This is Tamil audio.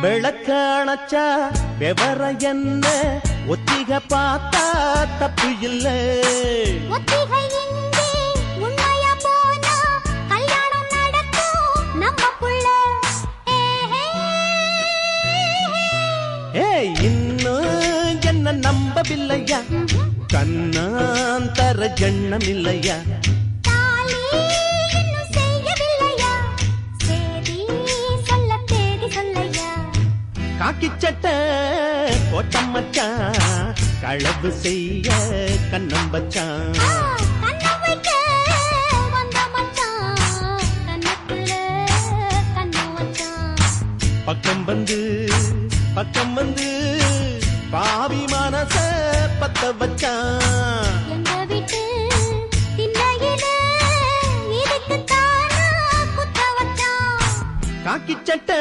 விளக்காணச்சா விவர என்ன ஒத்திக பார்த்தா தப்பு இல்லை. இன்னும் என்ன நம்பவில்லையா கண்ணாந்தர ஜண்ணம் இல்லையா காக்கி சட்டை கோட்டம் மச்சான் களவு செய்ய கண்ணம் வச்சான். பக்கம் வந்து பாவி மனச பத்த வச்சான். காக்கி சட்டை